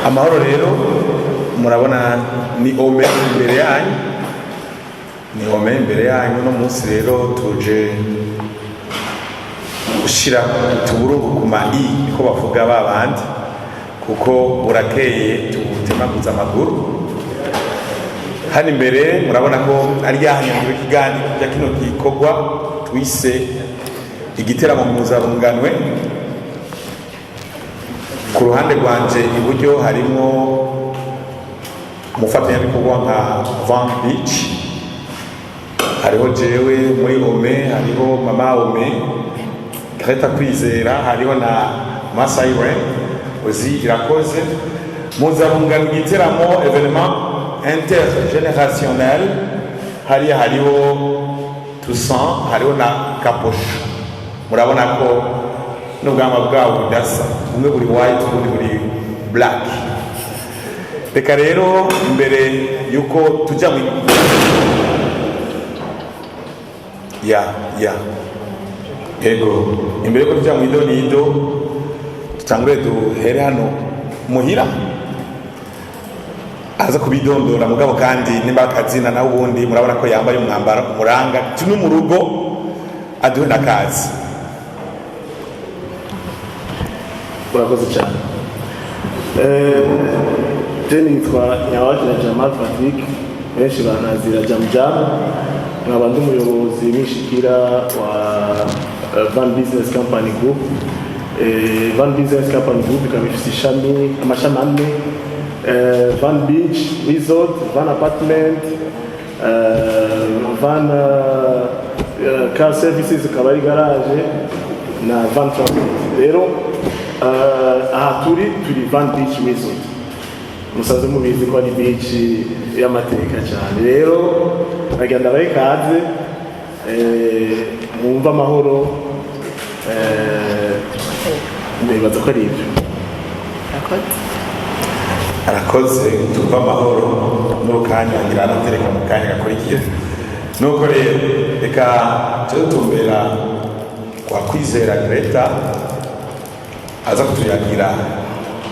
amahoro rero murabona ni ome imbere yanyu, ni ome imbere yanyu. No munsi rero tuje gushira tuburungu kuma i ko bavuga babandi, kuko burakeye tubutemaguza amaguru. Hano imbere murabona ko ari yahanywe ikiganiro cya kino gikorwa twise igiteramo mpuzarunganwe. Ku ruhande rwanje iburyo harimo umufatanyabikorwa nka Van Beach, hariho jewe muri ome, hariho mama ome Greta Kwizera, hariho na Masai Ren ozi irakoze. Mpuzarunganwe igiteramo evenement intergenerationnel, hariho Toussaint, hariho na Kaposho. Murabona ko n'ubwamba bwabo budasa, umwe buri white ubundi buri black. Reka rero imbere yuko tujya mu ego imbere yuko tujya mu idonido, tutangure duhere hano muhira aza kubidondora mugabo, kandi nimba akazina na ubundi murabona ko yambaye umwambaro muranga tuno mu rugo, aduhe nakazi. Urakoze cyane. Jeni nitwa Nyawakira Jamal Patrick, benshi banazira Jamjam, nkaba ndi umuyobozi w'ishikira wa Van Business Company Group. Van Business Company Group ikaba ifite amashami ane: Van Beach Resort, Van Apartment, Van Car Services ikaba ari garage, na Van Transport. Rero aha turi Van Beach Resort, musaze mubizi ko ari beach y'amateka cyane. Rero bagenda bayikaze, mwumva amahoro, nibaza ko ari ibyo. Arakoze tuva amahoro n'ukanya ngira aratereka mu kanya gakurikiye. Nuko rero reka tutumbera kwa Kwizera Greta aza kutuyagira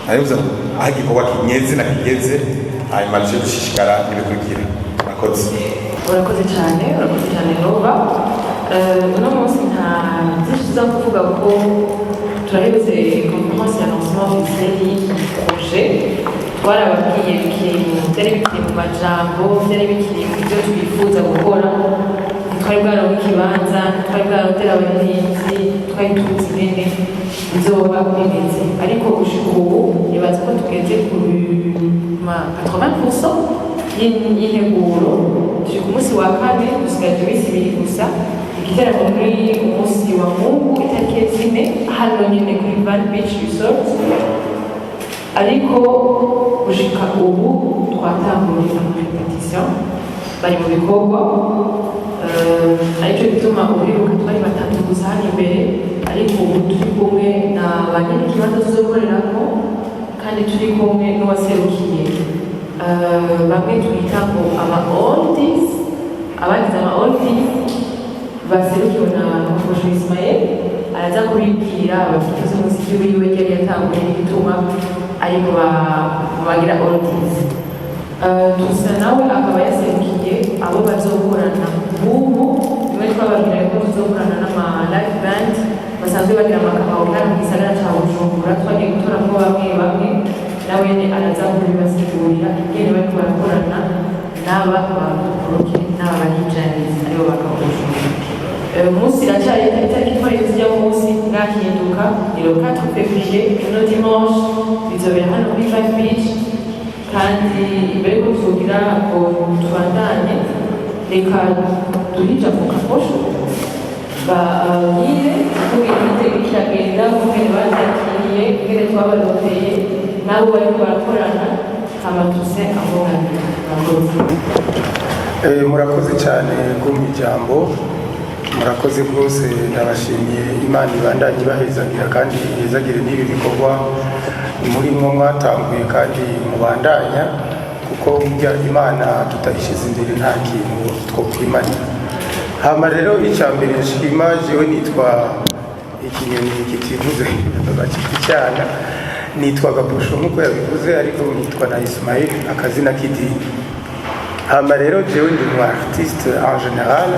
aribuza aho igikorwa kinyeze na kigeze, hanyuma tuje gushishikara n'ibikurikira. Urakoze cyane Nova. Uno munsi nta byinshi tuza kuvuga ko turahebeze conference ya lancement officiel projet. Twarababwiye ikintu byari bikiri mu majambo, byari bikiri mu byo twifuza gukora. Twari bwaraho ikibanza, twari bwarotera abahinzi, twari tuzi bene bizoba bimeze, ariko gushika ubu nibaza ko tugeze ku 80% y'integuro. Turi ku munsi wa kane, dusigaje iminsi ibiri gusa. Igiteramo muri umunsi wa Mungu itariki 4 hano nyine kuri Van Beach Resort, ariko gushika ubu twatanguye competition, bari mu bikorwa. Ariko bituma ubiruka twari batatu gusa hano imbere, ariko ubu turi kumwe na ba nyiri ikibanza tuzokoreramo, kandi turi kumwe n'uwaserukiye bamwe twita ngo aba oldies, abagize aba oldies baserukiwe na Mufasha Ismael. Araza kubibwira abagize umuziki wiwe yari yatanguye n'igituma ari mu bagira oldies. Tusa nawe akaba yaserukiye abo bazokorana ubu, niwe twababwira ko tuzokorana n'ama live band basanzwe bagira amakabauka mu gisagara cya Bujumbura. Twagiye gutora ko bamwe nawe araza kubibasigurira ingene bariko barakorana n'aba bakoroke n'aba bahijanizi aribo bakabujumbura. Umunsi iracyari itariki ifaririza ijya mu munsi bwahinduka, ni le 4 février, no dimanche, bizobera hano kuri Van Beach. Kandi imbere ko tugira ngo tubandanye, reka duhija ku Kaposho nyine kubwira igitego kiragenda, kubwira batakiriye, kubwira twabaroteye nabo bariko barakorana, hama tuse aho murakoze cyane ku ijambo. Murakoze rwose, ndabashimiye. Imana ibandanye bahezagira kandi ihezagire n'ibi bikorwa muri mwo mwatanguye kandi mubandanya, kuko burya Imana tutayishize imbere nta kintu twokwimanira. Hama rero icyambere nshima, jewe nitwa ikinyoni kitivuze bakita icyana, nitwa Gapusho nk'uko yabivuze ariko nitwa na Ismail akazina k'idini. Hama rero jewe ndi mu artiste en général,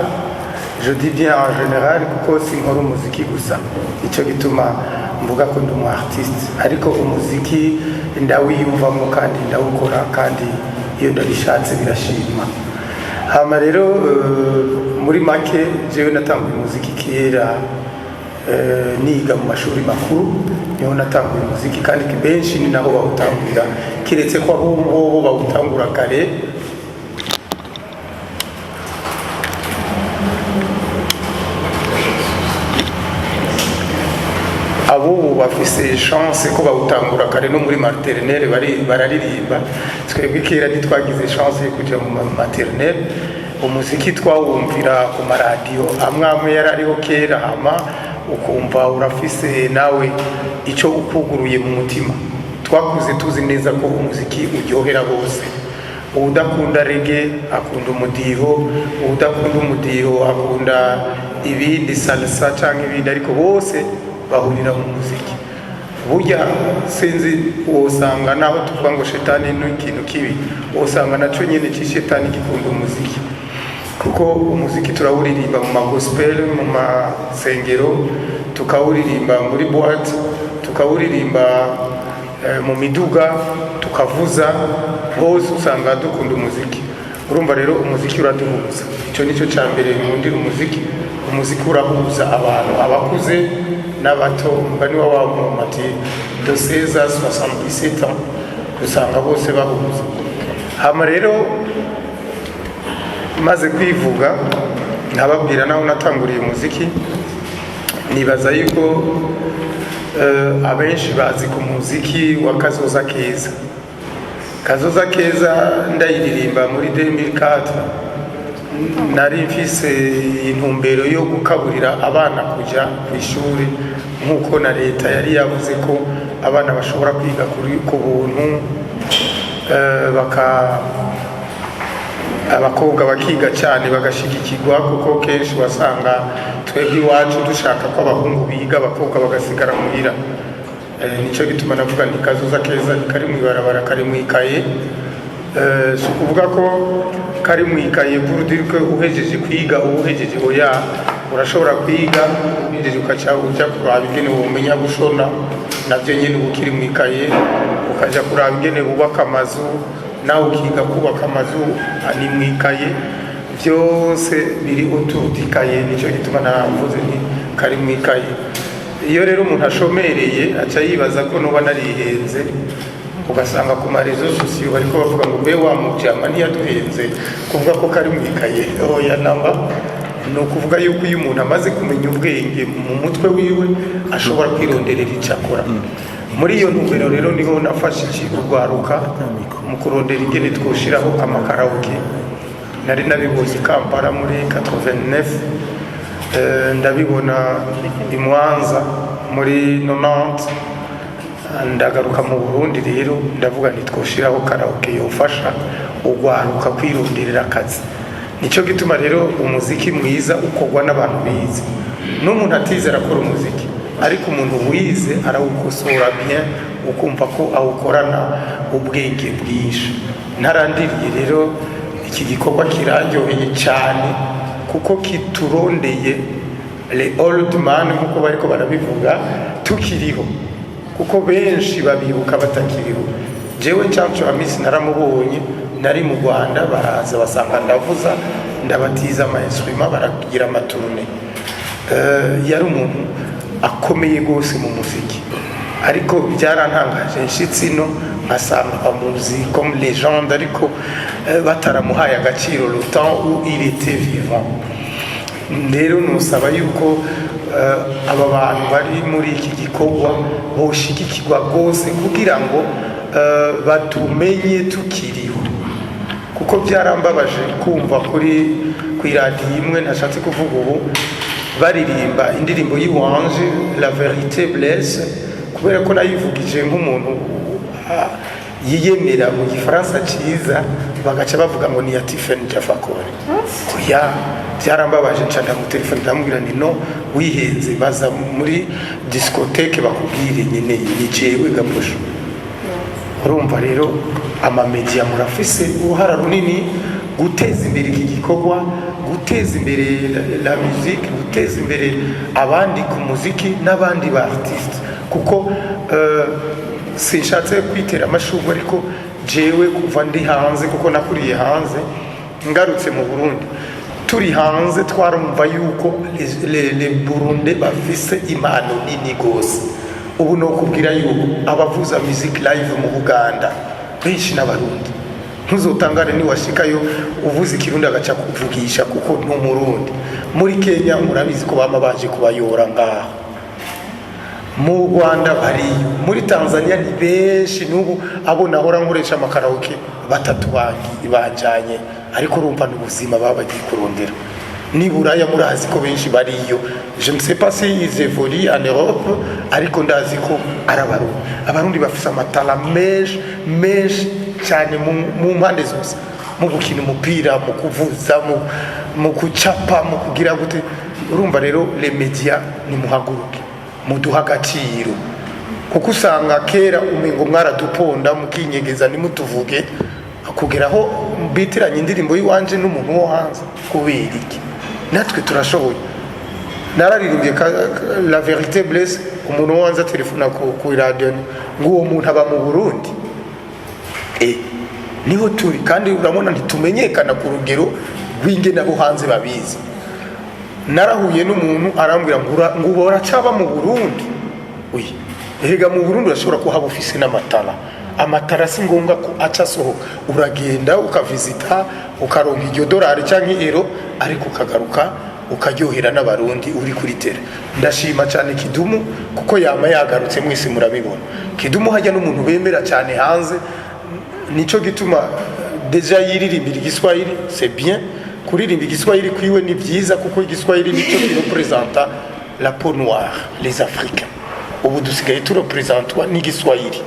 je dis bien en général kuko sinkora umuziki gusa, icyo gituma mvuga ko ndi mu artiste, ariko umuziki ndawiyumvamo kandi ndawukora kandi iyo ndabishatse birashima. Hama rero muri make jewe natanguye umuziki kera niga mu mashuri makuru, niho natanguye umuziki kandi benshi ni naho bawutangurira, kiretse ko abo bawutangura kare. Abo bafise chance ko bawutangura kare no muri maternelle bararirimba. Twebwe kera ntitwagize chance yo kuja mu maternelle, umuziki twawumvira ku maradiyo amwe yarariho kera, hama ukumva urafise nawe icyo ukuguruye mu mutima. Twakuze tuzi neza ko umuziki uryohera bose, udakunda reggae akunda umudiho, udakunda umudiho akunda ibindi salsa cyangwa ibindi, ariko bose bahurira mu muziki. Burya sinzi wosanga naho tuvuga ngo shetani ni ikintu kibi, wosanga nacyo nyine cy'ishetani gikunda umuziki, kuko umuziki turawuririmba mu magospel, mu masengero, tukawuririmba muri boîte, tukawuririmba mu miduga, tukavuza, hose usanga dukunda umuziki. Urumva rero umuziki uraduhuza, icyo nicyo cya mbere nkundira umuziki. Umuziki urahuza abantu, abakuze n'abato, mbani wabo mati de 16 à 77 ans, usanga bose bahuza. Hama rero maze kwivuga nkababwira naho natanguriye umuziki, nibaza yuko abenshi bazi ku muziki wa Kazoza Keza. Kazoza Keza ndayiririmba muri 2004, nari mfise intumbero yo gukaburira abana kujya ku ishuri nk'uko na leta yari yavuze ko abana bashobora kwiga ku buntu, abakobwa bakiga cyane bagashigikirwa, kuko kenshi wasanga twebwe iwacu dushaka ko abahungu biga, abakobwa bagasigara muhira. Nicyo gituma navuga nti Kazoza Keza kari mu ibarabara, kari mu ikaye. Si ukuvuga ko kari mu ikaye kurudirike uhejeje kwiga, uhejeje oya, urashobora kwiga uhejeje ukaca ujya kuraba ingene umenya gushona, nabyo nyine ukiri mu ikaye, ukajya kuraba ingene bubaka amazu, nawe ukiga kubaka amazu ni mu ikaye. Byose biri utudikaye, nicyo gituma navuze ni kari mu ikaye. Iyo rero umuntu ashomereye aca yibaza ko noba narihenze, ugasanga ku marezo sosiyo bariko bavuga ngo mbe wa mujama ntiyaduhenze kuvuga ko kari mu ikaye. Oya namba, ni ukuvuga yuko iyo umuntu amaze kumenya ubwenge mu mutwe wiwe ashobora kwironderera icyo akora. Muri iyo ntumbero rero niho nafashije urwaruka mu kurondera ingene twoshiraho amakaraoke. Nari nabibonye Kampala muri 89, ndabibona i Mwanza muri 90, ndagaruka mu Burundi. Rero ndavuga nti twoshiraho karaoke yofasha urwaruka kwironderera akazi. Nicyo gituma rero umuziki mwiza ukorwa n'abantu bize. N'umuntu atizera akora umuziki, ariko umuntu wize arawukosora bien, ukumva ko awukorana ubwenge bwinshi. Ntarandiriye rero iki gikorwa kiraryoheye cyane, kuko kiturondeye le old man nkuko bariko barabivuga tukiriho, kuko benshi babibuka batakiriho. Jewe Chancho Hamisi naramubonye, nari mu Rwanda, baraza basanga ndavuza, ndabatiza ama instrument, baragira amaturne. Yari umuntu akomeye gose mu muziki, ariko byarantangaje nshitsi no nkasanga amuzi comme légende, ariko bataramuhaye agaciro le temps où il était vivant. Rero nusaba yuko aba bantu bari muri iki gikorwa boshigikirwa rwose kugira ngo batumenye tukiriho, kuko byarambabaje kumva kuri iradiyo imwe, ntashatse kuvuga ubu, baririmba indirimbo y'Iwanje La Vérité Blesse, kubera ko nayivugije nk'umuntu yiyemera mu gifaransa cyiza, bagaca bavuga ngo ni ya Tiffany Jafakore. Oya, byarambabaje cyane mu telefone, ndamubwira nti no, wihenze, baza muri discothèque bakubwire nyine ni jewe Gapusho. urumva rero amamedia murafise uruhara runini guteza imbere iki gikorwa, guteza imbere la musique, guteza imbere abandi ku muziki n'abandi ba artiste, kuko sinshatse kwitera amashurwe ariko jewe kuva ndi hanze, kuko nakuriye hanze, ngarutse mu Burundi turi hanze twarumva yuko le Burundi bafise impano nini gose. Ubu no kubwira yuko abavuza music live mu Uganda benshi n'abarundi, ntuzotangare ni washikayo uvuza ikirundi agaca kuvugisha kuko ni umurundi. Muri Kenya murabizi ko bama baje kubayora ngaho, mu Rwanda bari, muri Tanzania ni benshi, n'ubu abo nahora nkoresha amakaraoke batatu bajanye, ariko urumva n'ubuzima babagiye kurondera. Ni Buraya murazi ko benshi bariyo, je ne sais pas si ils évoluent en Europe, ariko ndazi ko abarundi bafise amatala menshi cyane mu mpande zose, mu gukina umupira, mu kuvuza, mu kucapa, mu kugira gute. Urumva rero les médias ni muhaguruke muduha agaciro, kuko usanga kera umengo mwaraduponda mukinyegeza nimutuvuge, kugeraho bitiranye indirimbo yiwanje n'umuntu wo hanze. Kubera iki? Natwe turashoboye. Nararirimbye la vérité blesse, umuntu wo hanze telefona ku radio ngo uwo muntu aba mu Burundi. Niho turi, kandi urabona ntitumenyekana ku rugero rw'inge nabo hanze babizi. Narahuye n'umuntu arambwira ngo ubora caba mu Burundi. Uyi, erega mu Burundi urashobora kuhaba ofisi n'amatara. Amatara si ngombwa ko aca sohoka, uragenda ukavizita ukaronka iryo dolari cyangwa euro, ariko ukagaruka ukaryohera n'abarundi uri kuri tele. Ndashima cyane Kidumu kuko yama yagarutse, mwese murabibona. Kidumu hajya n'umuntu bemera cyane hanze, nico gituma deja yiririmbira igiswahili, c'est bien. Kuririmba igiswahili kwiwe ni byiza, kuko igiswahili nico kirepresenta la peau noire, les africains. Ubu dusigaye turepresentwa n'igiswahili.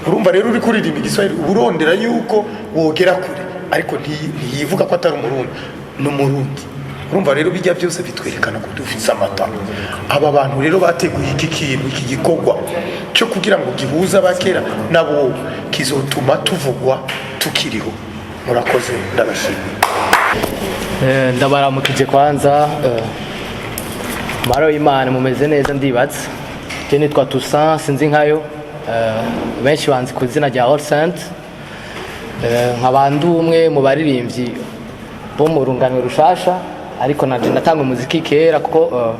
Urumva rero uri kuririmba igiswahili urondera yuko wogera kure, ariko ntiyivuga ko atari umurundi, n'umurundi. Urumva rero bijya byose bitwerekana ko dufise amatara. Aba bantu rero bateguye iki kintu, iki gikorwa cyo kugira ngo gihuza abakera nabo kizotuma tuvugwa tukiriho. Murakoze, ndabashimira. Ndabaramukije kwanza, maro y'Imana mumeze neza ndibatse. Je nitwa Toussaint sinzi nkayo, benshi banzi ku izina rya All Saint. Nk'abantu umwe mu baririmbyi bo mu runganwe rushasha, ariko naje natanga umuziki kera, kuko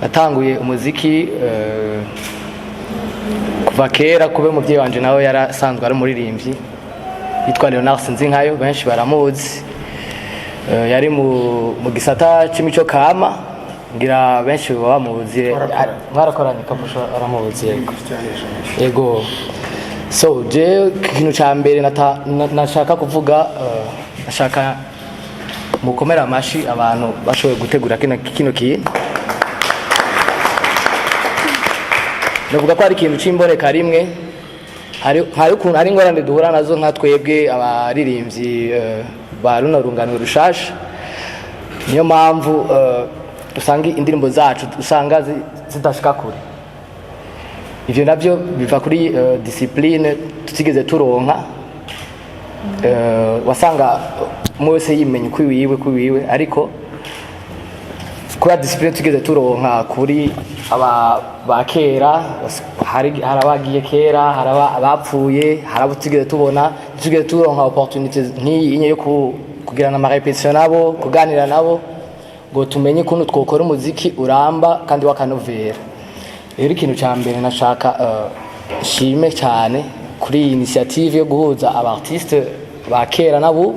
natanguye umuziki kuva kera, kube umuvyeyi wanje nawe yarasanzwe ari umuririmbyi yitwa Leonard Sinzinkayo, benshi baramuzi. Yari mu gisata c'imico kama, ngira benshi bamuzi, mwarakoranye kapusha aramuzi. Yego. So je kintu ca mbere nashaka kuvuga, nashaka mukomera amashi abantu bashoboye gutegura kino kintu. Navuga ko ari ikintu c'imboreka rimwe, hari ukuntu ari ingorane duhura nazo nka twebwe abaririmbyi ba runo runganwe rushasha. Niyo mpamvu usanga indirimbo zacu usanga zidashika kure. Ivyo navyo biva kuri discipline tutigeze turonka. Wasanga mwese yimenye kwiwiwe, ariko kuri discipline tugeze turonka kuri aba kera, harabagiye kera, harabapfuye, harabo tugeze turonka opportunities nk'iyi yo kugirana ama repetition nabo, kuganira nabo, ngo tumenye kuntu twokora umuziki uramba kandi wakanovera. Rero ikintu ca mbere nashaka shime cyane kuri initiative yo guhuza aba artiste ba kera nabo.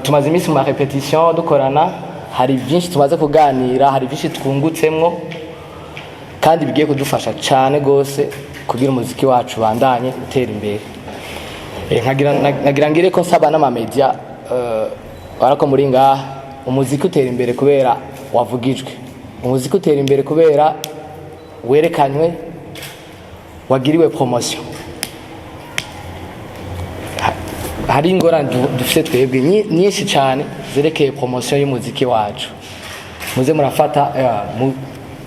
Tumaze iminsi mu repetition dukorana, hari byinshi tumaze kuganira, hari byinshi twungutsemwo, kandi bigiye kudufasha cyane gose kugira umuziki wacu bandanye utera imbere. Nagira ngire ko nsaba n'ama media barako muri ngaha, umuziki utera imbere kubera wavugijwe, umuziki utera imbere kubera werekanywe, wagiriwe promotion. Hari ingorane dufite twebwe nyinshi cyane zerekeye promotion y'umuziki wacu. Muze murafata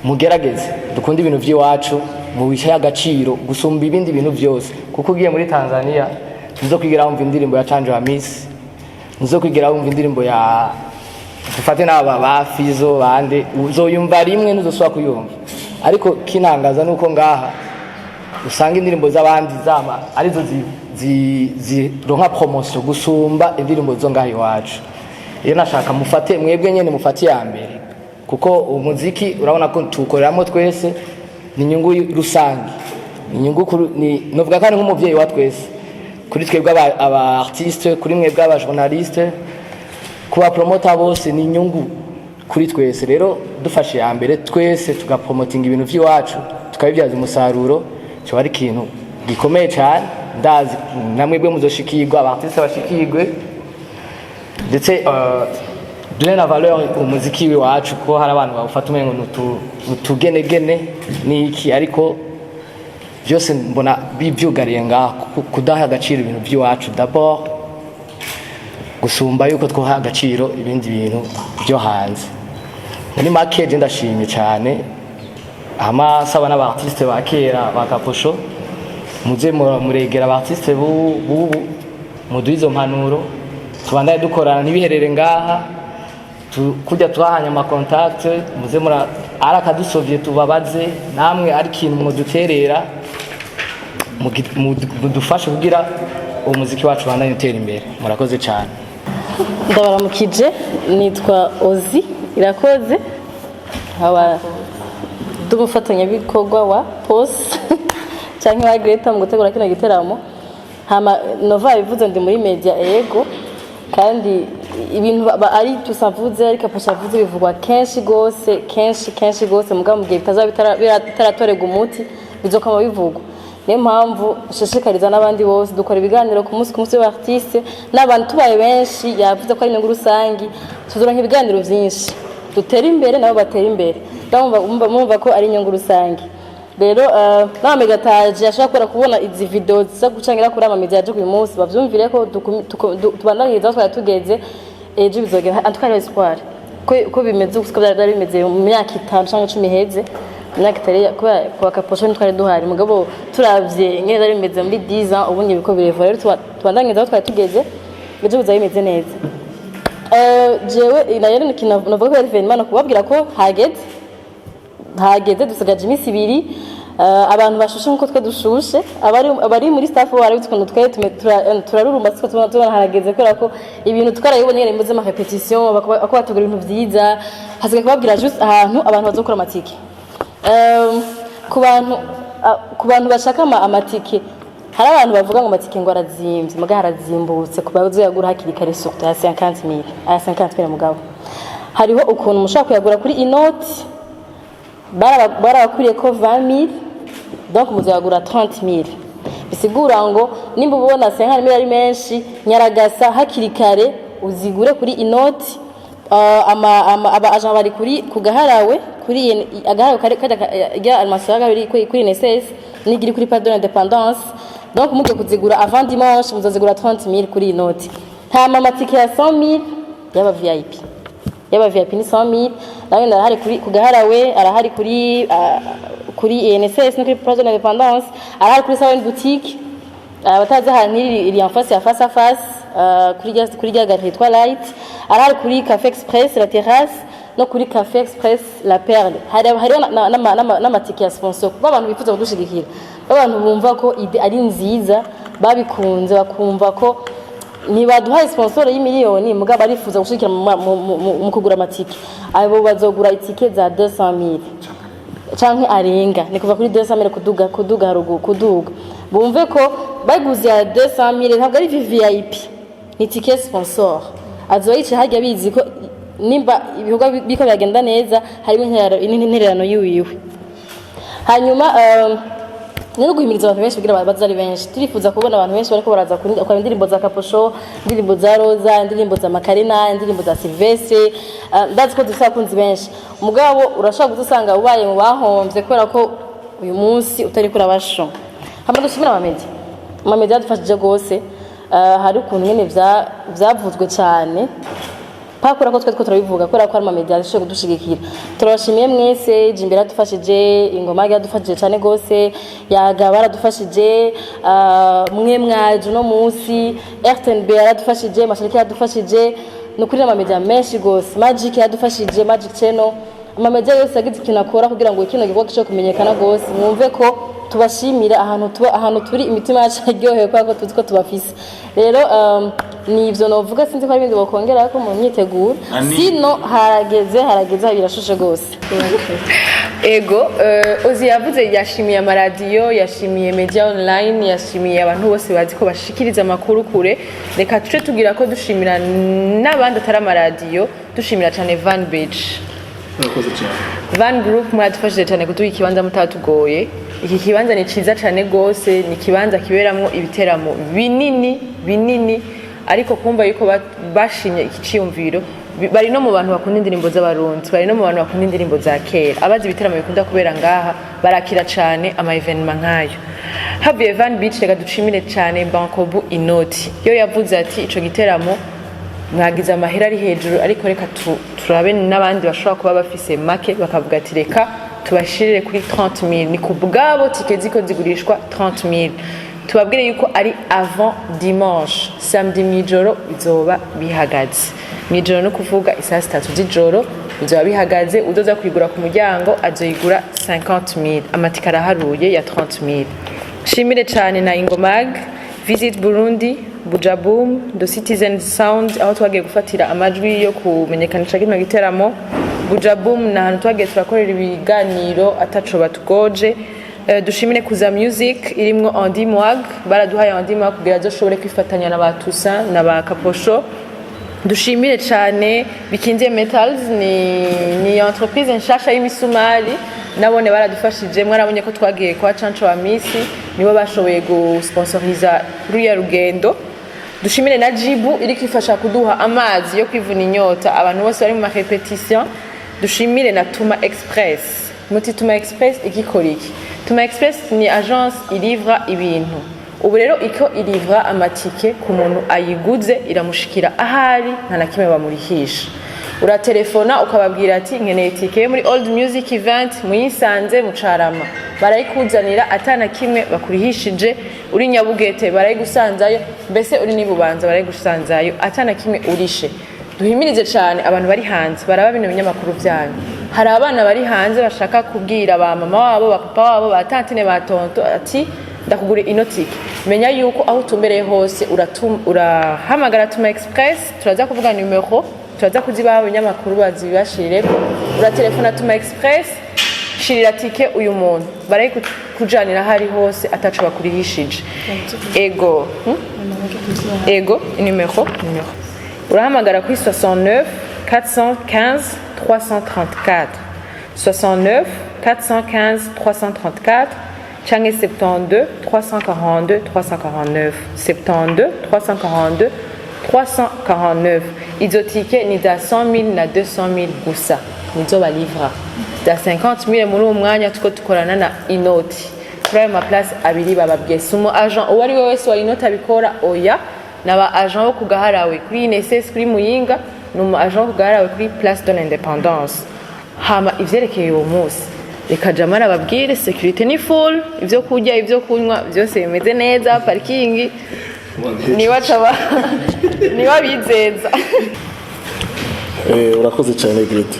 mugerageze dukunde ibintu by'iwacu, mu bihe agaciro gusumba ibindi bintu byose kuko ugiye muri Tanzania nizo kwigira wumva indirimbo ya Chanjo Hamisi nizo kwigira wumva indirimbo ya dufate n'aba ba Fizo bande uzoyumva rimwe ntuzosubira kuyumva ariko kinangaza nuko ngaha usanga indirimbo z'abandi zama arizo zironka promotion gusumba indirimbo zo ngaha iwacu iyo nashaka mufate mwebwe nyene mufate ya mbere kuko umuziki urabona ko tukoreramo twese ni inyungu rusange ni inyungu novuga kandi nk'umuvyeyi wa twese kuri twebwe aba artiste kuri mwebwe aba journaliste kuba promoter bose ni inyungu kuri twese rero dufashe ya mbere twese tugapromotinga ibintu by'iwacu tukabibyaza umusaruro cyo ari ikintu gikomeye cyane ndazi namwebwe muzoshikirwa aba artiste bashikirwe ndetse dune na valeur umuziki w'iwacu ko hari abantu bawufata umengo utugenegene ni iki ariko byose mbona bibyugariye ngaho kudaha agaciro ibintu by'iwacu d'abord gusumba yuko twoha agaciro ibindi bintu byo hanze muri make je ndashimye cyane amasaba n'abartiste bakera bakaposho muze muregera abartiste bubu muduizo mpanuro tubandaye dukorana ntibiherere ngaha kujya twahanya ama contact muze mura arakadusovye tubabaze namwe ari kintu muduterera mudufashe kugira umuziki wacu bandanye utera imbere murakoze cyane ndabaramukije nitwa Ozi Irakoze aba dumufatanyabikorwa wa POS cyangwa wa Greta mu gutegura kino giteramo hama Nova bivuze ndi muri media ego kandi ibintu ari tusavuze ariko poshavuze bivugwa kenshi gose mugabo mu gihe bitaratorega umuti bizokama bivugwa niyo mpamvu shishikariza n'abandi bose dukora ibiganiro ku munsi w'artiste n'abantu tubaye benshi yavuze ko ari inyungu rusangi tuzoronka ibiganiro byinshi dutera imbere nabo batera imbere mumva ko ari inyungu rusangi rero n'amegataje ashaka kubona izi video zo gucangira kuri amamedia yaje uyu munsi bavyumvire ko tubandanyiriza aho tugeze ejo bizogera antukari espoir ko bimeze uko byari bimeze mu myaka 5 cyangwa 10 heze myaka itari kwa kaposho ntwari duhari mugabo turavye ngeze ari bimeze muri 10 ans ubunye biko bireva rero tubandanyiriza aho twari tugeze ejo bizaye bimeze neza jewe nayo navuga ko evenement kubabwira ko hageze dusigaje iminsi 2 abantu bashushe nkuko twe dushushe abari muri staff bari bitkundu twe turarurumba twe tubona harageze kubera ko ibintu twarayibonye ngene muze ma repetition bako batugura ibintu byiza hasigaye kubabwira just ahantu abantu bazokora amatike ku bantu bashaka amatike hari abantu bavuga ngo amatike ngo arazimbye muga harazimbutse kubazo yagura hakiri kare surtout ya 50,000 mugabo hariho ukuntu mushaka kuyagura kuri inoti barabakuriye ko 20,000 donc muzagura 30,000 bisigura ngo nimba ubona 50,000 ari menshi nyaragasa hakiri kare uzigure kuri inoti aba agent bari kuri kugaharawe kuri agaharawe kajya almashaga kuri NSS nigiri kuri pardon independance donc muge kuzigura avant dimanche muzazigura 30,000 kuri inoti nta mamatike ya 100,000 yaba VIP ni 100,000 nawe narahari kuri kugaharawe arahari kuri NSS no kuri pardon independance arahari kuri Salon boutique bataza ahantu iri en face ya face à face kuri rya gare hitwa Light arahari kuri Café Express la terrasse no kuri Café Express la Perle hariho n'amatike ya sponsor kuba abantu bifuza kudushigikira abantu bumva ko ide ari nziza babikunze bakumva ko nibaduhaye sponsor y'imiliyoni mugabo barifuza gushikira mu kugura amatike abo bazogura itike za 200,000 canke arenga ni kuva kuri 200,000 kuduga harugu kuduga bumve ko baguze ya 200,000 ntabwo ari VIP ni ticket sponsor azoyice hajya bizi ko nimba ibihugu biko byagenda neza harimo intererano yiwiwe hanyuma nero guhimiriza abantu benshi kugira bazari benshi turifuza kubona abantu benshi bariko baraza kwa indirimbo za Kaposho indirimbo za Roza indirimbo za Makarena indirimbo za Silvestre ndazi ko dusakunzi benshi mugabo urashaka gusanga ubaye mu bahomvye kubera ko uyu munsi utari kuri abasho hamwe dushimira amamedia dufashije gose hari ukuntu nyene vyavuzwe cyane pakura ko twe turabivuga kubera ko ari amamedia ashobora kudushigikira turabashimiye mwese Jimbere yadufashije Ingoma yadufashije cyane gose Yaga baradufashije mwe mwaje no munsi RTNB yaradufashije Mashariki yadufashije no kuri amamedia menshi gose Magic yadufashije Magic Channel amamedia yose yagize ikintu akora kugira ngo ikintu gikora cyo kumenyekana gose mwumve ko tubashimira ahantu turi imitima yacu aryoheye kwa tuzi ko tubafise rero ni ivyo novuga sinzi ko ari ibindi bakongera ko mu myiteguro sino harageze birashushe gose ego Ozi yavuze yashimiye amaradiyo yashimiye media online yashimiye abantu bose bazi ko bashikiriza amakuru kure reka tuce tugira ko dushimira n'abandi atari amaradiyo dushimira cyane Van Beach Van Group mwadufashije cyane kuduha ikibanza mutatugoye iki kibanza ni ciza cyane gose ni kibanza kiberamwo ibiteramo binini ariko kumva yuko bashinye iki ciyumviro bari no mu bantu bakunda indirimbo z'abarundi bari no mu bantu bakunda indirimbo za kera abazi ibiteramo bikunda kubera ngaha barakira cyane ama evenement nkayo habiye Van Beach reka ducimire cyane Bankobu Inoti yo yavuze ati ico giteramo mwagize amahera ari hejuru ariko reka turabe n'abandi bashobora kuba bafise make bakavuga ati reka tubashirire kuri 30,000 ni kubgabo tike ziko zigurishwa 30,000 tubabwire yuko ari avant dimanche samedi mijoro bizoba bihagaze mijoro no kuvuga isaa 3 z'ijoro bizoba bihagaze udoza kwigura ku muryango azoyigura 50,000 amatika araharuye ya 30,000 shimire cyane na Ingomag Visit Burundi Bujaboom The Citizen Sound aho twagiye gufatira amajwi yo kumenyekanisha kino giteramo Bujaboom na hantu twagiye turakorera ibiganiro ataco batugoje dushimire Kuza Music irimwo Andy Mwag baraduhaye Andy Mwag kugira azoshobore kwifatanya na batusa na bakaposho dushimire cyane Bikinze Metals ni entreprise nshasha y'imisumari nabone baradufashije mwarabonye ko twagiye kwa Chancho wa Misi nibo bashoboye gusponsoriza ruya rugendo dushimire na Jibu iri kwifasha kuduha amazi yo kwivuna inyota abantu bose bari mu repetition dushimire na Tuma Express muti Tuma Express igikoriki Tuma Express ni agence ilivra ibintu ubu rero iko ilivra amatike ku muntu ayiguze iramushikira ahari nta na kimwe bamurihisha uratelefona ukababwira ati nkeneye tike muri Old Music Event muyisanze mucarama barayikuzanira atana kimwe bakurihishije uri Nyabugete barayigusanzayo mbese uri nibubanza barayigusanzayo atana kimwe urishe duhimirize cyane abantu bari hanze baraba bino binyamakuru byanyu hari abana bari hanze bashaka kubwira ba mama wabo ba papa wabo ba tantine ba tonto ati ndakugura inotike menya yuko aho utumbereye hose urahamagara Tuma Express turaza kuvuga numero turaza kuzibaha abanyamakuru bazibashireko uratelefona Tuma Express shirira tike uyu muntu barayi kujanira hari hose ataco bakurihishije ego numero urahamagara kuri 69 415 334 69 415 334 canke 72 342 349 72 342 349 izo tike ni za 100,000 na 200,000 gusa nizo balivra za 50,000 muri uwo mwanya tuko tukorana na Inoti kuri ayo maplace abiri bababwiye sumo agent uwari we wese wa Inoti abikora oya naba agent wo kugaharawe kuri INSS kuri Muyinga numu agent kugaharawe kuri Place de l'Indépendance hama ivyerekeye uwo munsi reka jamara babwire security ni full ivyo kurya ivyo kunywa byose bimeze neza parking niba bizeza urakoze cyane Grete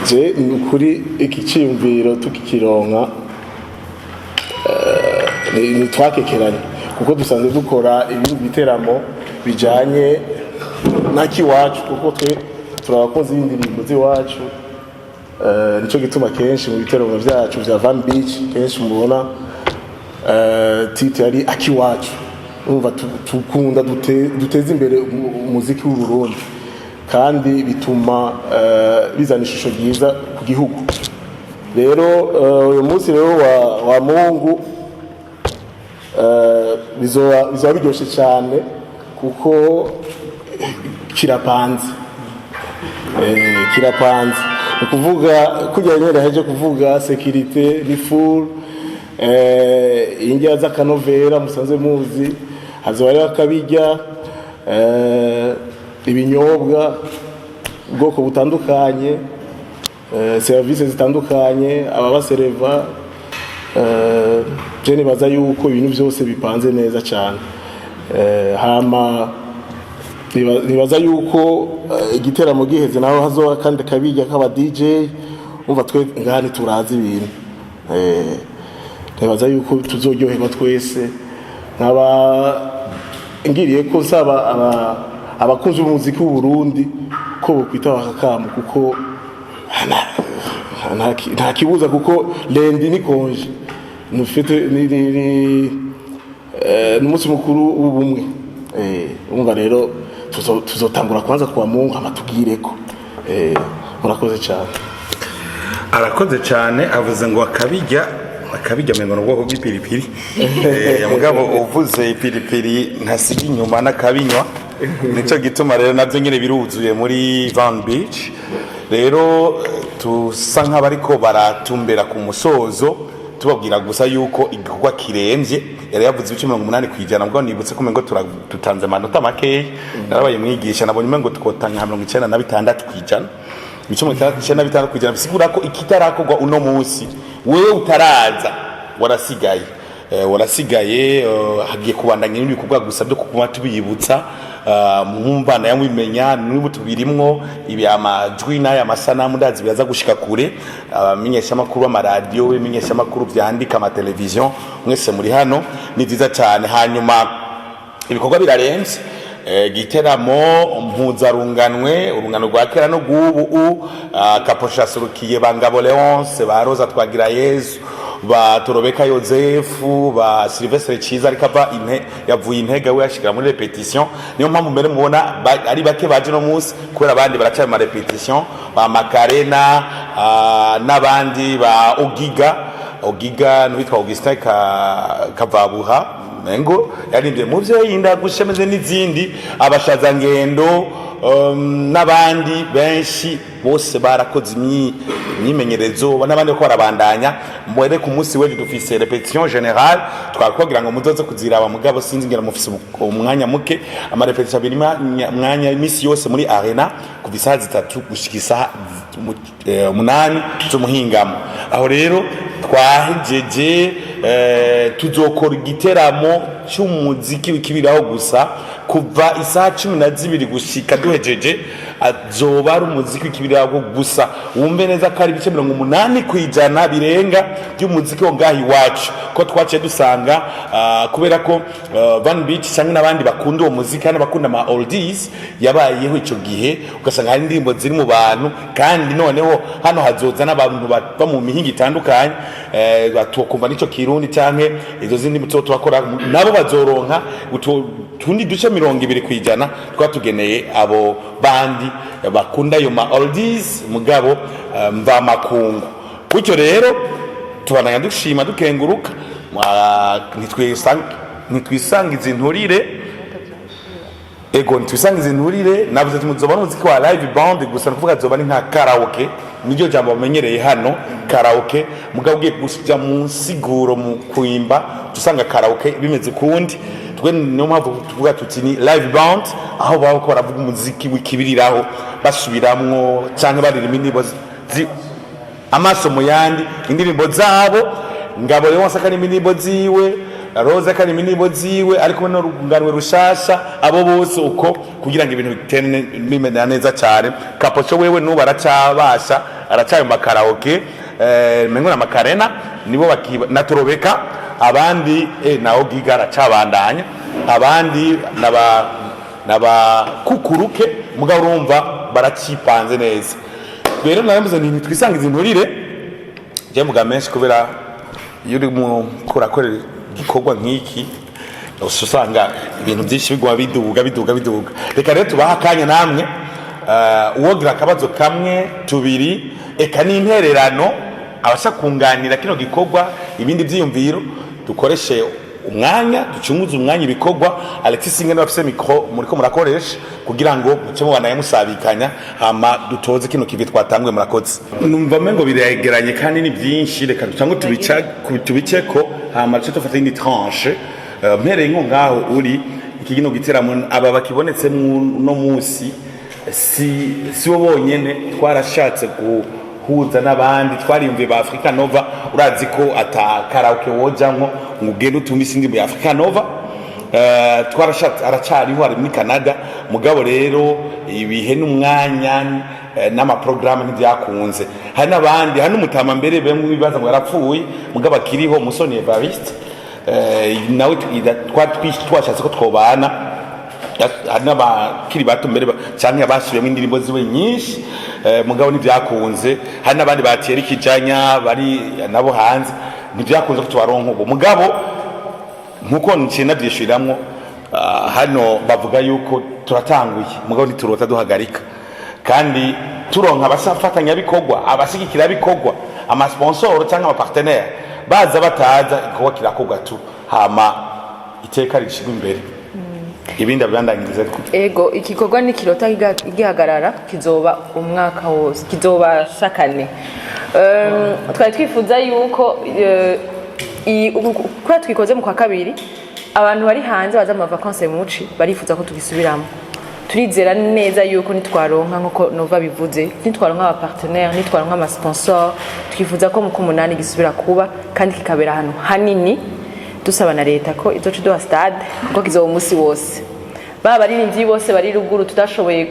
je kuri iki cyumviro tukikironka ni twakekeranye kuko dusanzwe dukora ibindi biteramo bijanye nakiwacu kuko twe turabakoze indirimbo ziwacu nico gituma kenshi mu biteramo byacu bya Van Beach kenshi mubona titi ari akiwacu umva tukunda duteza imbere umuziki w'u Burundi kandi bituma bizana ishusho ryiza ku gihugu rero uyu munsi rero wa Mungu bizoba biryoshye cyane kuko kirapanze ni kuvuga kugira nyine haje kuvuga security ni full ingia z'akanovera musanze muzi hazoba ari akabijya ibinyobwa ubwoko butandukanye, serivisi zitandukanye, ababasereva. Je nibaza yuko ibintu byose bipanze neza cyane. Hama nibaza yuko igiteramo giheze naho hazoba kandi kabijya k'aba DJ, umva twe ngani turazi ibintu. Nibaza yuko tuzoryoherwa twese, nkaba ngiriye ko nsaba abakunzi b'umuziki w'u Burundi ko bokwita bakakamu, kuko nta kibuza, kuko lendi ni konje, n'umunsi mukuru w'ubumwe. Umva rero tuzotangura kwanza kuwa Mungu amatugireko. Murakoze cyane. Arakoze cyane, avuze ngo akabijya mengo no bwoko bw'ipiripiri. Mugabo uvuze ipiripiri ntasiga inyuma n'akabinywa, nico gituma rero navyo nyene biruzuye muri Van Beach. Rero tusa nk'abariko baratumbera ku musozo, tubabwira gusa yuko igikorwa kiremvye. Yari yavuze ibice 80%, mbwo nibutse ko mengo tutanze amanota makeya. Narabaye mwigisha, nabonye mengo tukotanga 96%. Ibice 96% bisigura ko ikitarakorwa uno munsi wewe utaraza warasigaye. Hagiye kubandanya n'ibikorwa gusa byo kuguma tubiyibutsa, mwumvana yamwimenya n'ubu tubirimwo ibi amajwi n'aya masanamu ndazi byaza gushika kure. Abamenyesha makuru amaradiyo, bimenyesha makuru byandika ama television, mwese muri hano ni byiza cyane. Hanyuma ibikorwa birarenze, giteramo mpuzarunganwe, urungano rwa kera no gubu Kaposha Surukiye, Bangabo Leonce, ba Rosa Twagira Yesu, ba Torobeka Yozefu, ba Sylvestre Chiza arikava yavuye Intega we yashikira muri repetition. Niyo mpamvu mbere mubona ari bake baje no munsi, kubera abandi baracyari ma repetition, ba Makarena n'abandi ba Ogiga n'uwitwa Augustin Kavabuha mengo yarindye mu byeyi ndagushemeze n'izindi abashaza ngendo n'abandi benshi bose barakoze imyimenyerezo, n'abandi ko barabandanya. Mwere ku munsi weje dufise repetition générale, twakugira ngo muzoze kuziraba, mugabo sinzi ngira mufise umwanya muke. Ama repetition birima mwanya imisi yose muri arena kuva isaha 3 gushika isaha 8 z'umuhingamo. Aho rero twahejeje tuzokora igiteramo cy'umuziki w'ikibiraho gusa kuva isaha 12 gushika duhejeje. Azoba ari umuziki w'ikibiraho gusa, wumve neza ko ari ibice 80% birenga by'umuziki wo ngahi wacu, ko twaciye dusanga kubera ko Van Beach cyangwa n'abandi bakunda uwo muziki kandi bakunda ama oldies yabayeho ico gihe, ugasanga hari indirimbo ziri mu bantu, kandi noneho hano hazoza n'abantu bava mu mihinga itandukanye, batukumva nico Kirundi canke izo zindi mutso twakora, nabo bazoronka tundi duce 20% twatugeneye abo bandi bakunda yo ma oldies mugabo mva makungu. Kucyo rero tubandanya dushima dukenguruka, ntitwisangiza inturire, ntitwisangiza inturire. Navuze tumuzoba n'umuziki wa live band gusa, nukuvuga zoba ni nka karaoke, niryo jambo bamenyereye hano karaoke. Mugabo ugiye gushija mu siguro mu kuimba tusanga karaoke bimeze kundi. Niyo mpamvu tuvuga tuti ni live band, aho bako baravuga umuziki w'ikibiriraho basubiramwo cyangwa baririmba indirimbo amaso mu yandi, indirimbo zabo. Ngabo rero wasakana indirimbo ziwe, Roza kandi indirimbo ziwe, ariko no runganwe rushasha, abo bose uko kugira ngo ibintu bitene bimena neza cyane. Kaposho wewe nuba aracabasha aracaye mu karaoke, mengo na Makarena nibo na Torobeka, abandi na Ogiga aracabandanya, abandi naba kukuruke, mugabo urumva baracipanze neza. Rero narambuze nti twisangiza inturire, je muga menshi kubera iyo uri mu kurakora gikorwa nk'iki usanga ibintu byinshi bigwa biduga. Reka rero tubaha akanya namwe uwogira akabazo kamwe tubiri, eka n'intererano abasha kunganira kino gikorwa, ibindi byiyumviro dukoreshe umwanya, ducunguze umwanya ibikorwa. Alexis Singe n'abafise micro muriko murakoresha kugira ngo muce mubanaye musabikanya, hama dutoze kino kivi twatangwe. Murakoze. Numva mengo biregeranye kandi ni byinshi, reka cyangwa tubiceko hama cyo tufata indi tranche. Mpereye nko ngaho uri iki gino giteramo aba bakibonetse no munsi si bo bonyene twarashatse guhuza n'abandi twariyumviye ba Africa Nova urazi ko ata karaoke wojamwo ngugende utumisa indirimbo ya Africa Nova twarashatse aracariho ari muri Canada mugabo rero ibihe n'umwanya n'amaprograme ntibyakunze hari n'abandi hari n'umutama mbere bemwe bibaza ngo yarapfuye mugabo akiriho Musoni Evariste nawe twashatse ko twobana hari n'abakiri bato mbere cyangwa abasubiyemo indirimbo ziwe nyinshi mugabo ntibyakunze hari n'abandi batera ikijanya bari nabo hanze ntibyakunze ko tubaronka ubu mugabo nkuko ncina byishiramwo hano bavuga yuko turatanguye mugabo ntiturota duhagarika kandi turonka abasafatanya bikorwa abashigikira bikorwa amasponsor cyangwa amapartenaire baza bataza igikorwa kirakorwa tu hama iteka rishigwa imbere ibindi abandangirize ego igikorwa nikirota gihagarara kizoba umwaka wose kizoba sakane twari twifuza yuko kwa twikoze mu kwa kabiri abantu bari hanze baza mu vacances muci barifuza ko tugisubiramo turizera neza yuko nitwaronka nkuko Nova bivuze nitwaronka aba partenaire nitwaronka ama sponsor twifuza ko mu kumunani gisubira kuba kandi kikabera hano hanini dusaba na leta ko izoca iduha stade kuko kizoba umunsi wose baba baririmbyi bose bari ruguru tudashoboye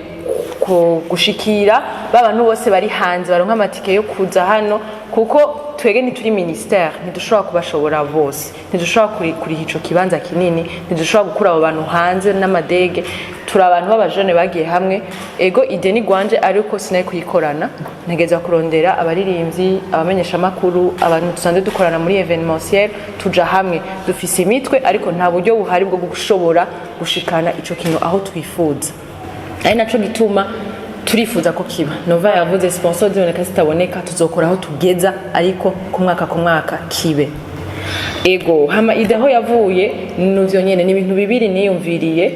gushikira babantu bose bari hanze baronka amatike yo kuza hano kuko twege ntituri ministère ntidushobora kubashobora bose ntidushobora kuriha ico kibanza kinini ntidushobora gukura abo bantu hanze n'amadege turi abantu b'abajene bagiye hamwe ego ide ni gwanje ariko sinaye kuyikorana ntegeza kurondera abaririmbyi abamenyesha makuru abantu dusanzwe dukorana muri evenementiel tuja hamwe dufise imitwe ariko nta buryo buhari bwo gushobora gushikana ico kintu aho twifuza ari naco gituma turifuza ko kiba Nova yavuze sponsor ziboneka zitaboneka tuzokora aho tugeza ariko ku mwaka kibe ego hama ideho yavuye nuvyo nyene ni ibintu bibiri niyumviriye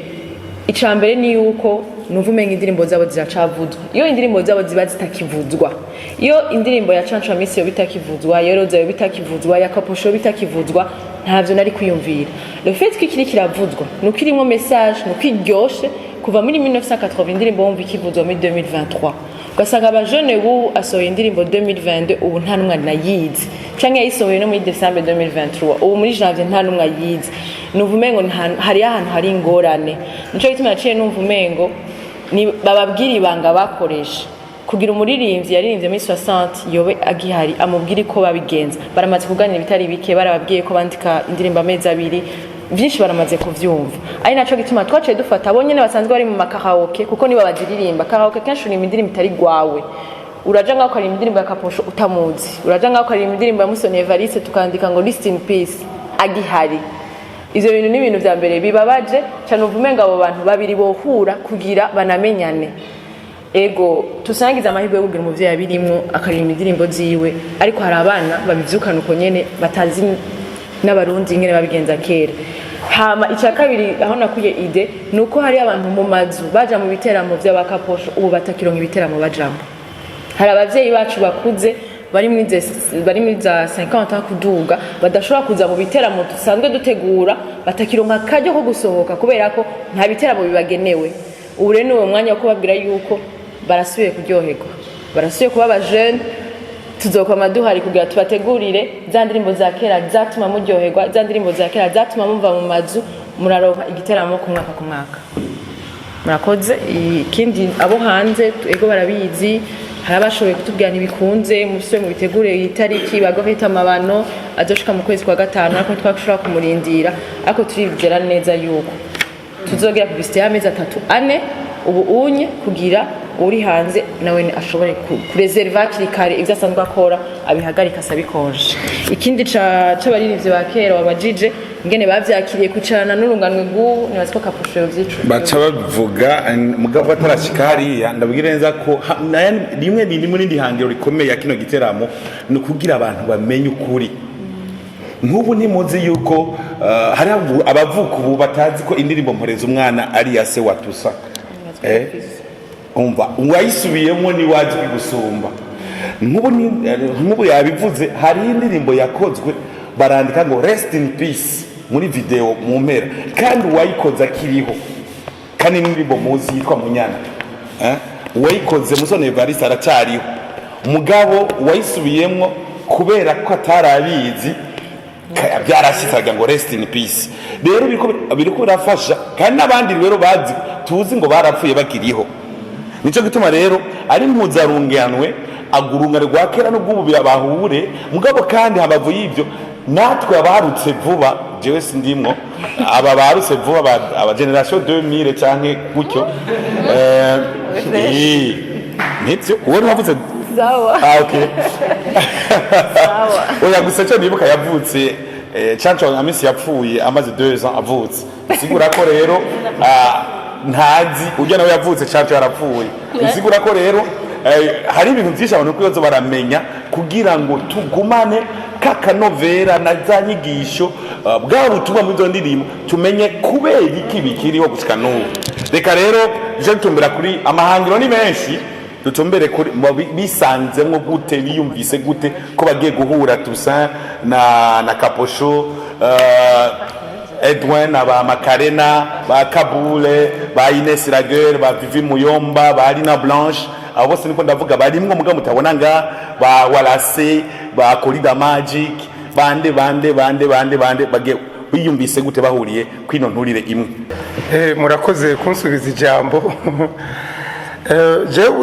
icambere ni yuko nuvumenga indirimbo zabo ziracavuzwa iyo indirimbo zabo ziba zitakivuzwa iyo indirimbo ya Chancha Miss yo bitakivuzwa Yeroza yo bitakivuzwa ya Kaposho bitakivuzwa ntavyo nari kwiyumvira le fait ko ikiri kiravuzwa nuko irimo message nuko iryoshe kuva muri 1980 indirimbo wumva ikivuzwa muri 2023 ugasanga abajene ubu asohoye indirimbo 2022 ubu nta numwe nayizi canke yayisohoye no muri December 2023 ubu muri janvier nta numwe ayizi nuvumengo hari ahantu hari ingorane nico gituma naciye numvumengo ni bababwira ibanga bakoresha kugira umuririmbyi yaririmbye muri 60 yobe agihari amubwira ko babigenza baramaze kuganira bitari bike barababwiye ko bandika indirimbo amezi abiri byinshi baramaze kuvyumva ari naco gituma twaciye dufata abonyene basanzwe bari mu makaraoke kuko niba baziririmba karaoke kenshi ni indirimbo itari gwawe uraja ngaho ukaririmba indirimbo ya Kaposho utamuzi uraja ngaho ukaririmba indirimbo ya Musoni Evariste tukandika ngo rest in peace agihari ivyo bintu ni ibintu vya mbere bibabaje cyane uvumenga abo bantu babiri bohura kugira banamenyane ego tusangiza amahirwe yo kugira umuvyeyi abirimwo akaririmba indirimbo ziwe ariko hari abana babivyukana uko nyene batazi n'abarundi ngene babigenza kera hama icya kabiri aho nakuye ide nuko hari abantu mu mazu baja mu biteramo by'abakaposho ubu batakironka ibiteramo bajamo hari abavyeyi bacu bakuze bari muri za 50 kuduga badashobora kuza mu biteramo dusanzwe dutegura batakironka kajyo ko gusohoka kubera ko nta biteramo bibagenewe ubu rero uwo mwanya wo kubabwira yuko barasubiye kuryoherwa barasubiye kuba abajene tuzokoma duhari kugira tubategurire za ndirimbo za kera zatuma muryoherwa za ndirimbo za kera zatuma mumva mu mazu muraronka igiteramo ku mwaka murakoze ikindi abo hanze ego barabizi hari abashoboye kutubwira ntibikunze musubire mu bitegure itariki bagahita amabano azoshika mu kwezi kwa gatanu ariko twashobora kumurindira ariko turibwira neza yuko tuzogera publicité y'amezi 3 ubu unye kugira uri hanze nawe ashobore kureserva kirikare ivyo asanzwe akora abihagarika sabikonje ikindi c'abaririmbyi ba kera wabajije ngene bavyakiriye kucarana n'urunganwe rw'ubu nibaza ko Kaposho yovyicu baca bavuga mugabo atarashika hariya ndabwira neza ko rimwe ni muri ndi hangiro rikomeye ya kino giteramo no kugira abantu bamenye ukuri nk'ubu ntimuzi yuko hari abavuka ubu batazi ko indirimbo mporeza umwana ari yase watusa umva wayisubiyemo ni waje gusumba nk'ubu yabivuze hari indirimbo yakozwe barandika ngo rest in peace muri video mu mpera kandi uwayikoze akiriho kandi n'indirimbo muzi yitwa Munyana uwayikoze Musoni Evariste aracyariho mugabo uwayisubiyemwo kubera ko atarabizi byarashyisaga ngo rest in peace rero biriko birafasha kandi n'abandi rero bazi tuzi ngo barapfuye bakiriho nico gituma rero ari mpuzarunganwe agurungane rwa kera n'ubwubu birabahure mugabo kandi habavu y'ibyo natwe abarutse vuba jewe sindimwo aba barutse vuba aba generation 2000 canke gutyo nityo uwo ntavuze sawa okay sawa oya gusa cyo nibuka yavutse Chancho Amisi yapfuye amaze 2 ans avutse sigura ko rero ntazi ujya nawe yavutse Chancho yarapfuye sigura ko rero hari ibintu byinshi abantu kwibazo baramenya kugira ngo tugumane kakanovera na za nyigisho bwa butumwa muri zo ndirimbo tumenye kubera iki bikiriho gushika n'ubu reka rero je tumbera kuri amahangiro ni menshi dutumbere kuri bisanzemwo gute biyumvise gute ko bagiye guhura Toussaint na Kaposho Edwin aba Makarena ba Kabule ba Ines Raguel ba Vivi Muyomba ba Alina Blanche abo bose niko ndavuga barimwo muga mutabona nga ba Walase ba Corida Magic bande bagiye biyumvise gute bahuriye kwino nturire imwe murakoze kunsubiza ijambo jewe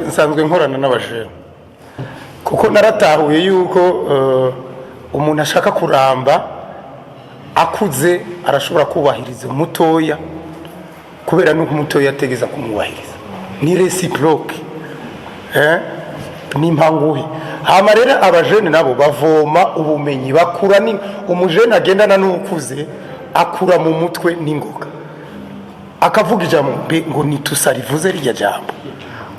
nsanzwe nkorana n'abajene kuko naratahuye yuko umuntu ashaka kuramba akuze arashobora kubahiriza umutoya kubera nuko umutoya ategeza kumubahiriza ni reciproque ni mpanguhi hama rero abajene nabo bavoma ubumenyi bakura ni umujene agendana n'ukuze akura mu mutwe n'ingoga akavuga ijambo ngo nitusarivuze rya jambo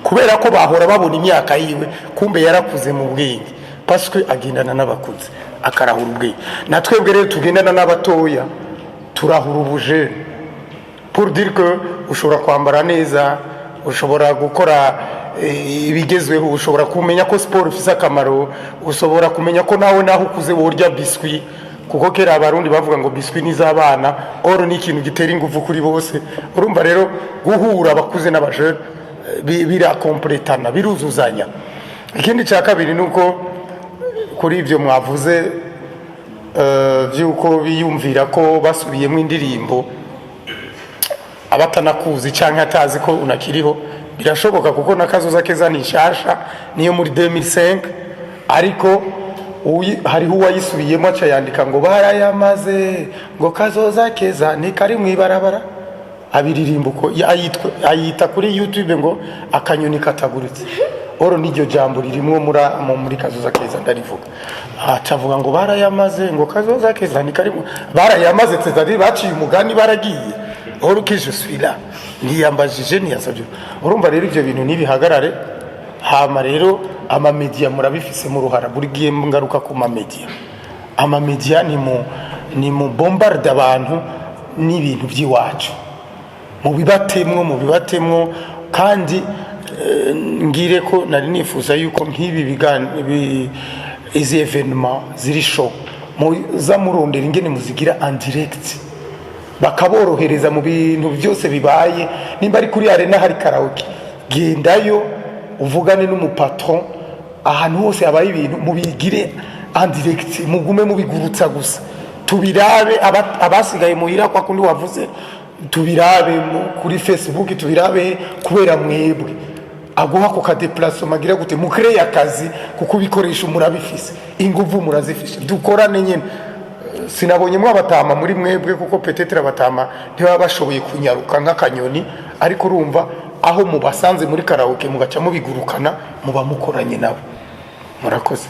kubera ko bahora babona imyaka yiwe kumbe yarakuze mu bwenge parce que agendana n'abakuze akarahura ubwenge natwebwe rero tugendana n'abatoya turahura ubujene pour dire que ushobora kwambara neza ushobora gukora ibigezweho ushobora kumenya ko sport ifise akamaro ushobora kumenya ko nawe naho ukuze worya biscuit kuko kera abarundi bavuga ngo biscuit nizabana oro ni ikintu gitera ingufu kuri bose urumva rero guhura abakuze n'abajene birakompletana biruzuzanya ikindi cya kabiri nuko kuri ibyo mwavuze byuko biyumvira ko basubiyemo indirimbo abatanakuzi cyangwa atazi ko unakiriho birashoboka kuko nakazoza keza ni shasha niyo muri 2005 ariko hariho uwayisubiyemo aca yandika ngo barayamaze ngo kazoza keza ni kari mu ibarabara abiririmbo ko ayita kuri YouTube ngo akanyoni kataguritse oro niryo jambo ririmo muri kazoza keza ndarivuga atavuga ngo barayamaze ngo kazoza keza ni kari barayamaze tezari baciye umugani baragiye oro kije swira niyambajije niyasabye urumva rero ivyo bintu nibihagarare hama rero ama media murabifise mu ruhara buri gihe ngaruka ku ma media ni mu bombarde abantu n'ibintu by'iwacu mu bibatemwo kandi ngire ko nari nifuza yuko nk'ibi izi evenement ziri show za murondera ingene muzigira en direct bakaborohereza mu bintu byose bibaye nimba ari kuri arena hari karaoke gendayo uvugane n'umupatron ahantu hose abaye ibintu mubigire en direct mugume mubigurutsa gusa tubirabe abasigaye muhira kwa kundi wavuze tubirabe kuri Facebook tubirabe kubera mwebwe aguha ko kadeplacement magira gute mukreye akazi kuko bikoresha murabifise inguvu murazifishe dukorane nyene sinabonye mwabatama muri mwebwe kuko petetre abatama ntibaba bashoboye kunyaruka nk'akanyoni ariko urumva aho mubasanze muri karaoke mugaca mubigurukana muba mukoranye nabo murakoze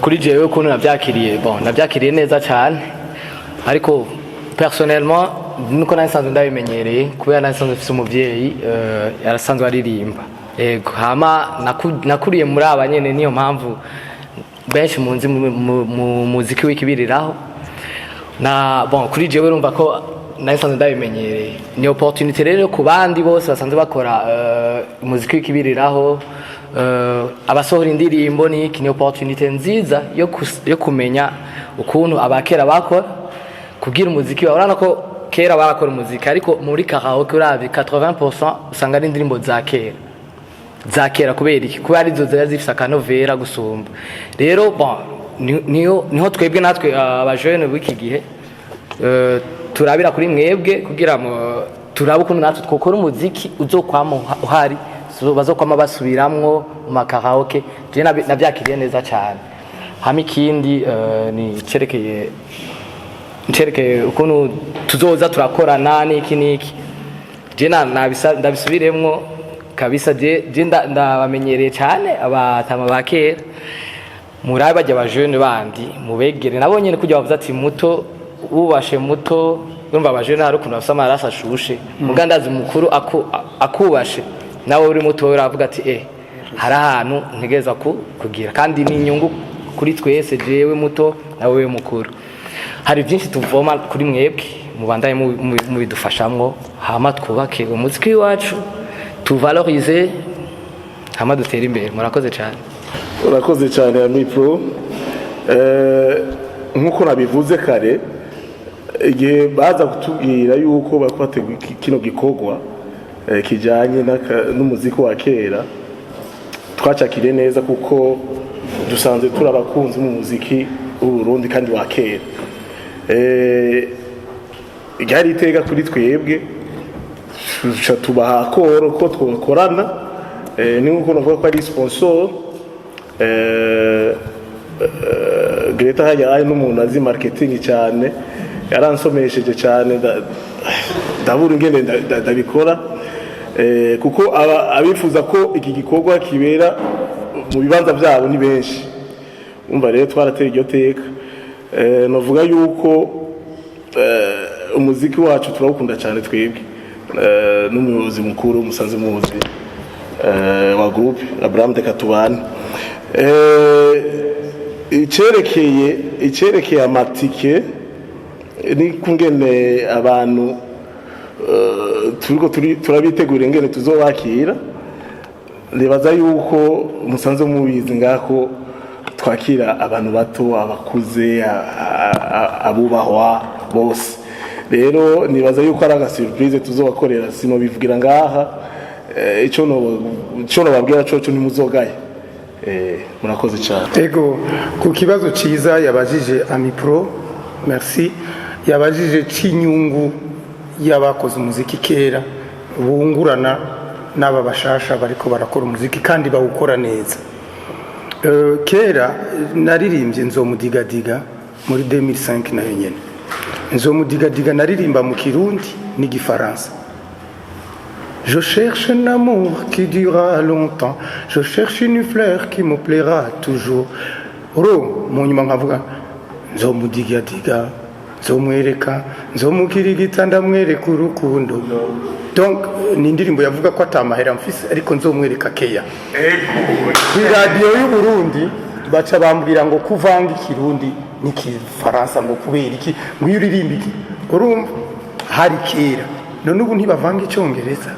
kuri jewe ukuntu nabyakiriye neza cyane ariko personnellement nuko nasanzwe ndabimenyereye kubera nasanzwe mfise umuvyeyi yarasanzwe aririmba yego hama nakuriye muri aba nyene niyo mpamvu benshi munzi mu muziki w'ikibiriraho na kuri jewe urumva ko nasanzwe ndabimenyereye ni opportunité rero ku bandi bose basanzwe bakora umuziki w'ikibiriraho abasohora indirimbo ni opportunité nziza yo kumenya ukuntu abakera bakora kugira umuziki urabona ko kera barakora umuziki ariko muri karaoke urabi 80% usanga ari indirimbo za kera kubera iki kubera izo zari zifise akanovera gusumba rero bon niho twebwe natwe abajene b'iki gihe turabira kuri mwebwe kugira turabe ukuntu natwe twokora umuziki uzokwama uhari bazokwama basubiramwo mu makaraoke je navyakiriye neza cyane hama ikindi ni cerekeye ukuntu tuzoza turakorana n'iki je ndabisubiremwo kabisa je ndabamenyereye cyane abatama bakera murabe bajya abajene bandi mubegere nabo nyene kujya bavuza ati muto ubashe muto urumva abajene hari ukuntu bafise amaraso ashushe mugandazi mukuru akubashe nawe uri muto uravuga ati hari ahantu ntegeza kugira kandi ni inyungu kuri twese jewe muto nawe we mukuru hari byinshi tuvoma kuri mwebwe mubandaye mubidufashamwo hama twubake umuziki wacu tuvalorize hama dutere imbere murakoze cyane urakoze cyane Ami Pro nkuko nabivuze kare igihe baza kutubwira yuko bakwateguye kino gikorwa kijanye n'umuziki wa kera twacakire neza kuko dusanze turabakunzi mu muziki w'Uburundi kandi wa kera ryari iteka kuri twebwe tubaha akoro ko twakorana ni nkuko navuga ko ari sponsor Greta hajya ari n'umuntu azi marketing cyane yaransomesheje cyane ndabura ingene ndabikora kuko abifuza ko iki gikorwa kibera mu bibanza byabo ni benshi umva rero twarateye iryo teka navuga yuko umuziki wacu turawukunda cyane twebwe n'umuyobozi mukuru umusanze muzi wa groupe Abraham de Katubane icerekeye amatike ni kungene abantu turabitegura ingene tuzobakira nibaza yuko musanze mubizi ngako twakira abantu bato abakuze abubahwa bose rero nibaza yuko ari agasurprise tuzobakorera sino bivugira ngaha ico no babwira coco ntimuzogaye murakoze cyane ego ku kibazo ciza yabajije Ami Pro merci yabajije c'inyungu y'abakoze umuziki kera bungurana n'aba bashasha bariko barakora umuziki kandi bawukora neza kera naririmbye Nzomudigadiga muri 2005 nayo nyene Nzomudigadiga naririmba mu Kirundi n'igifaransa. Je cherche un amour qui durera longtemps, je cherche une fleur qui me plaira toujours. Ro munyuma nkavuga Nzomudigadiga nzomwereka nzomukirigita ndamwereka urukundo. Donc ni indirimbo yavuga ko atamahera mfise ariko nzomwereka keya. Radio y'u Burundi baca bambwira ngo kuvanga ikirundi n'ikifaransa ngo kubera iki ngo uririmba iki urumva hari kera none ubu ntibavanga icyongereza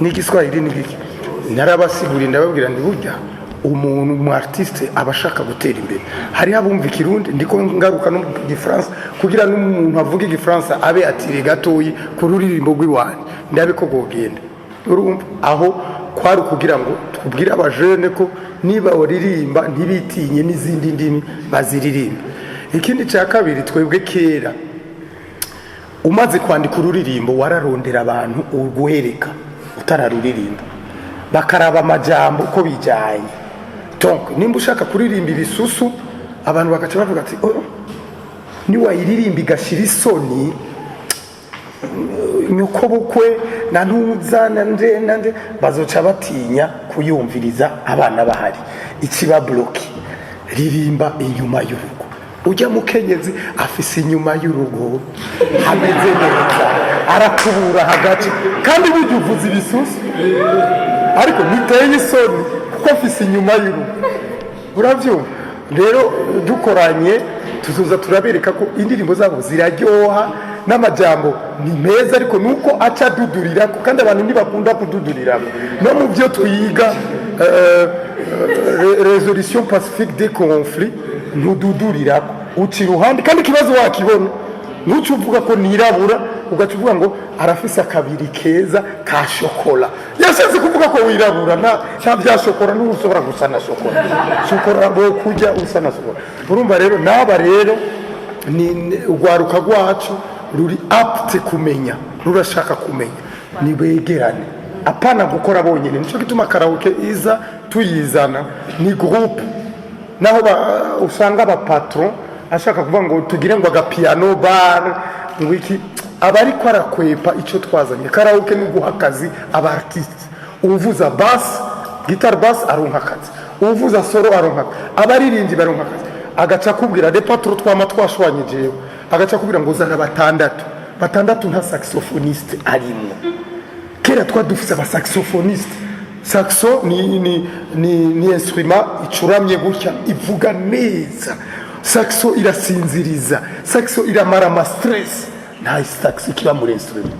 n'igiswahili n'igiki narabasigura ndababwira ndi burya umuntu mu artiste abashaka gutera imbere hari abumva ikirundi ndiko ngaruka no mu gifaransa kugira n'umuntu avuga igifaransa abe atire gatoyi ku ruririmbo rw'iwanyu ndabe ko gogenda urumva aho kwari kugira ngo tubwire abajene ko niba waririmba ntibitinye n'izindi ndimi baziririmba. Ikindi cya kabiri twebwe kera umaze kwandika ururirimbo wararondera abantu urguhereka utararuririmba bakaraba amajambo uko bijyanye. Donc nimba ushaka kuririmba ibisusu abantu bagaca bavuga ati niwayiririmba igashira isoni nyuko bukwe na ntuza nande bazoca batinya kuyumviriza abana bahari ikiba bloki ririmba inyuma y'urugo ujya mukenyezi afise inyuma y'urugo hameze neza arakubura hagati kandi burya uvuza ibisusu ariko biteye isoni kuko afise inyuma y'urugo uravyumva rero dukoranye tuzoza turabereka ko indirimbo zabo ziraryoha n'amajambo ni meza ariko nuko aca dudurira kandi abantu ntibakunda kududurira no mu byo twiga résolution pacifique des conflits ntududurira uci iruhande kandi ikibazo wakibona ntuce uvuga ko nirabura ugaca uvuga ngo arafise akabiri keza ka shokora yashatse kuvuga ko wirabura nta bya shokora n'ushobora gusa na shokora shokora bo kujya usa na shokora urumva rero n'aba rero ni urwaruka rwacu ruri apte kumenya rurashaka kumenya nibegerane apana gukora bonyine nico gituma karaoke iza tuyizana ni groupe naho usanga aba patron ashaka kuvuga ngo tugire ngo agapiano bar ngwiki abari ko arakwepa ico twazanye karaoke ni guha akazi aba artiste uvuza bass guitar bass aronka akazi uvuza solo aronka abaririmbyi baronka akazi agaca kubwira de patron twama twashwanye jewe agaca kubwira ngo zana batandatu nta saxophoniste arimo kera twadufise aba saxophoniste saxo ni instrument icuramye gutya ivuga neza saxo irasinziriza saxo iramara ama stress nta saxo kiba muri instrument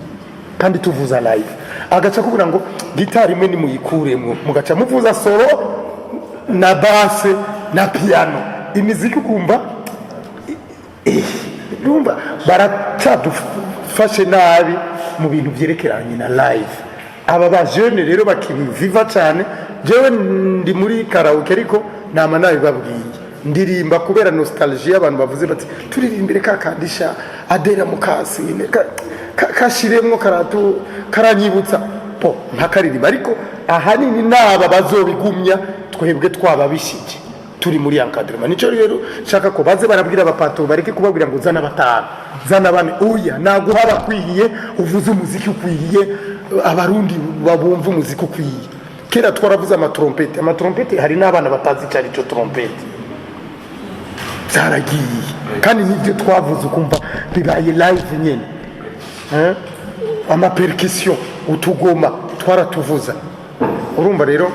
kandi tuvuza live agaca kubura ngo gitari imwe ni muyikuremwo mugaca muvuza solo na bass na piano imiziki kumva numva baracadufashe nabi mu bintu vyerekeranye na live aba ba jeune rero bakibiviva cyane jewe ndi muri karaoke ariko nama nabi babwiye ndirimba kubera nostalgie abantu bavuze bati turirimbire kakandisha adera mukasine kashiremwo karanyibutsa po ntakaririmba ariko ahanini naba bazobigumya twebwe twababishije turi muri encadrement nico rero shaka ko baze barabwira abapato bareke kubabwira ngo zana batanu zana bane uya naguha bakwiye uvuze umuziki ukwiye abarundi babumva umuziki ukwiye kera twaravuze amatrompete hari n'abana batazi cyari cyo trompete zaragiye kandi nibyo twavuze ukumva bibaye live nyene ama percussion utugoma twaratuvuza urumva rero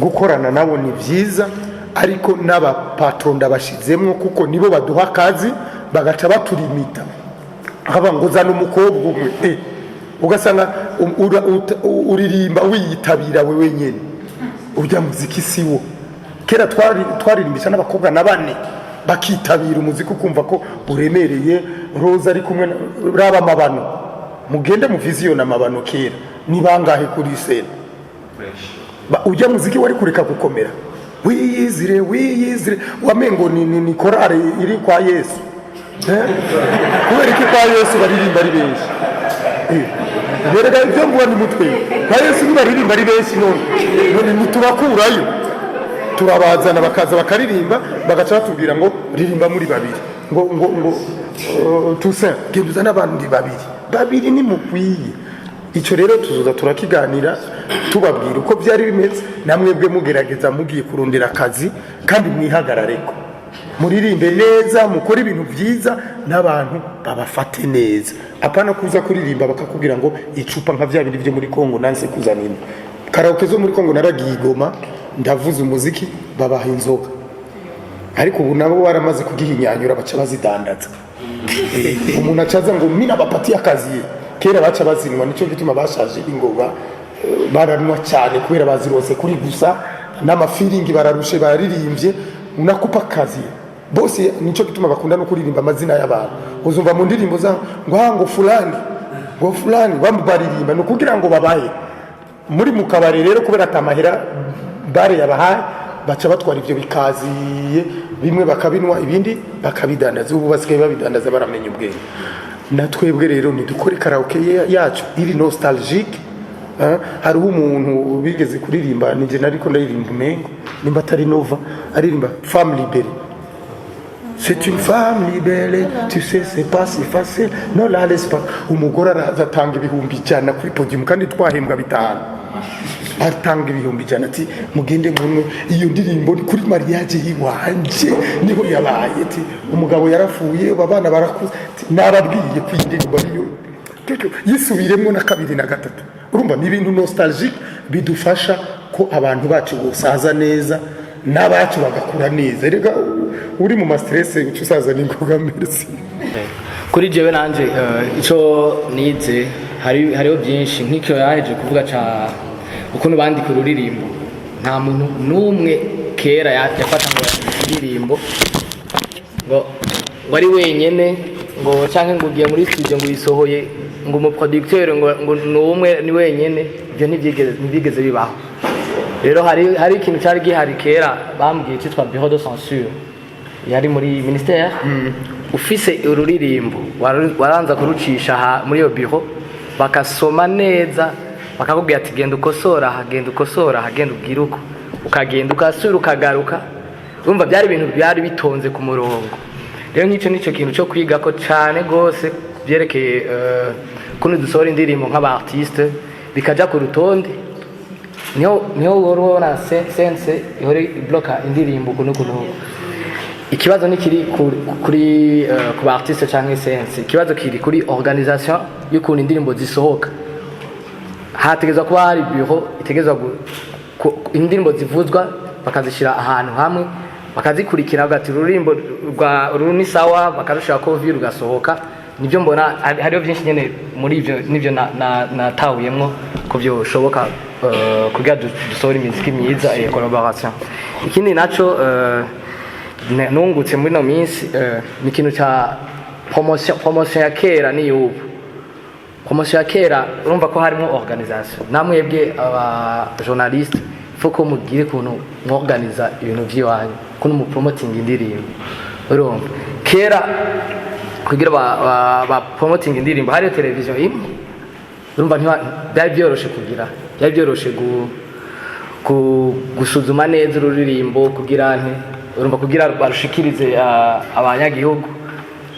gukorana nabo ni byiza ariko n'aba patron ndabashizemwo kuko nibo baduha akazi bagaca baturimita haba ngo zana umukobwa umwe ugasanga uririmba wiyitabira wewe nyene urya muziki siwo kera twaririmbisha n'abakobwa nabane bakitabira umuziki ukumva ko uremereye Roza ari kumwe raba mabano mugende mu vision amabano kera ni bangahe kuri sena urya muziki wari kureka gukomera wiyizire wamengo ni korale iri kwa Yesu kubera iki kwa Yesu baririmba ari benshi berega ibyo ngo ni mutwe kwa Yesu ni baririmba ari benshi none nitubakurayo turabazana bakaza bakaririmba bagaca batubwira ngo ririmba muri babiri ngo tusa genduza n'abandi babiri ni mukwiye icyo rero tuzoza turakiganira tubabwira uko byari bimeze namwebwe mugerageza mugiye kurondera akazi kandi mwihagarareko muririmbe neza mukora ibintu byiza n'abantu babafate neza apana kuza kuririmba bakakubwira ngo icupa nka bya bindi byo muri Kongo nanse kuzanira karaoke zo muri Kongo naragiye Goma ndavuza umuziki babaha inzoga ariko ubu nabo waramaze kugihinyanyura baca bazidandaza umuntu acaza ngo mina bapati akazi kera baca bazinwa nico gituma bashaje ingoga baranwa cyane kubera bazirose kuri gusa n'amafiringi bararushe baririmbye unakupa kazi bose nico gituma bakunda no kuririmba amazina y'abantu uzumva mu ndirimbo za ngo fulani bamubaririmba no kugira ngo babaye muri mukabare rero kubera atamahera bare yabahaye baca batwara ivyo bikaziye bimwe bakabinwa ibindi bakabidandaza ubu basigaye babidandaza baramenya ubwenge natwebwe rero nidukore karaoke yacu iri nostalgique hariho umuntu bigeze kuririmba nije nariko ndaririmba umengo nimba atari Nova aririmba femme libérée. C'est une femme libérée, tu sais c'est pas si facile, non la laisse pas. Umugore aratanga ibihumbi ijana kuri podium kandi twahembwa bitanu. Atanga ibihumbi ijana ati mugende muno iyo ndirimbo kuri mariage yiwanje niho yabaye ati umugabo yarafuye abana barakuze narabwiye kwindirimbo ariyo yisubiremo na kabiri na gatatu. Urumva ni ibintu nostalgique bidufasha ko abantu bacu gusaza neza n'abacu bagakura neza. Rega uri mu stress ucusaza n'ingoga merci. Kuri jewe nanje ico nize hariho byinshi nk'icyo yaje kuvuga ca ukuntu bandika ururirimbo nta muntu n'umwe kera yafata ngo indirimbo ngo ngo ari wenyene ngo canke ngo ugiye muri studio ngo yisohoye ngo umuproducteur ngo n'umwe ni wenyene, ibyo ntibyigeze bibaho. Rero hari ikintu cyari gihari kera bambwiye cyitwa bureau de censure yari muri ministère. Ufise ururirimbo waranza kurucisha muri iyo bureau bakasoma neza bakakubwira ati genda ukosora hagenda ukosora hagenda ubwiruko ukagenda ukasura ukagaruka. Urumva byari ibintu byari bitonze ku murongo. Rero nk'icyo nicyo kintu cyo kwiga ko cyane gose byerekeye kuno dusohora indirimbo nk'aba artiste bikaja ku rutonde. Niho urabona sense ihore bloka indirimbo kuno ikibazo ni kiri kuri ku ba artiste cyangwa sense, ikibazo kiri kuri organisation y'ukuntu indirimbo zisohoka. Hategezwa kuba hari bureau itegezwa indirimbo zivuzwa bakazishira ahantu hamwe bakazikurikira bagati ururimbo runi sawa bakarushaka ko view rugasohoka. Nibyo mbona hariho byinshi nyene muri ivyo nivyo natawuyemwo ko byo shoboka kugira dusohora imiziki myiza et collaboration. Ikindi naco nungutse muri no minsi ni ikintu ca promotion ya kera ni yubu. Promotion ya kera urumva ko harimo organisation. Namwebwe aba journaliste faut ko mugire kuntu mworganiza ibintu vyiwanyu kuno mu promoting indirimbo. Urumva kera kugira ba promoting indirimbo hari television imwe. Urumva byari byoroshe kugira, byari byoroshe gusuzuma neza ururirimbo kugira urumva kugira barushikirize abanyagihugu.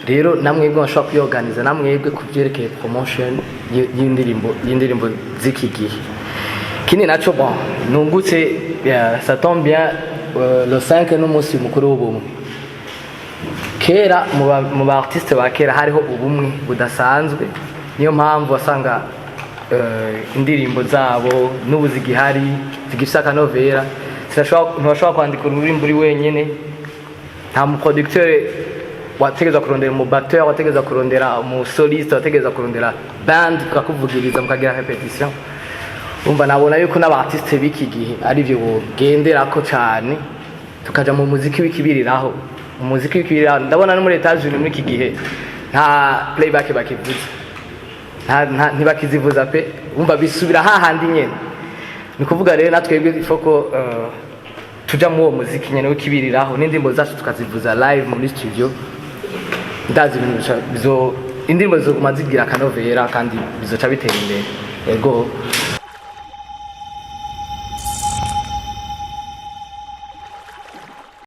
Rero namwebwe bashobora kuyorganiza namwebwe kuvyerekeye promotion y'indirimbo ziki gihe. Kini naco bon nungutse ça tombe bien le 5 n'umunsi mukuru w'ubumwe. Kera mu ba artiste ba kera hariho ubumwe budasanzwe, niyo mpamvu wasanga indirimbo zabo n'ubu zigihari zigifisa akanovera. Ntibashobora kwandika ururimbo uri wenyene, nta mu producteur wategeza kurondera mu batteur, wategeza kurondera mu soliste, wategeza kurondera band kakuvugiriza mukagira repetition. Umva nabona yuko n'aba artiste biki gihe ari byo bogenderako cyane tukaja mu muziki w'ikibiriraho. Umuziki w'ikibiriraho ndabona no muri Etats-Unis muri iki gihe nta playback bakivuza, ntibakizivuza pe. Umva bisubira hahandi nyene. Ni kuvuga rero natwebwe ifoko tuja mu muziki nyene w'ikibiriraho n'indimbo zacu tukazivuza live muri studio. Ndazi ibintu bizo indirimbo zo kumazigira akanovera kandi bizoca bitera imbere. Ego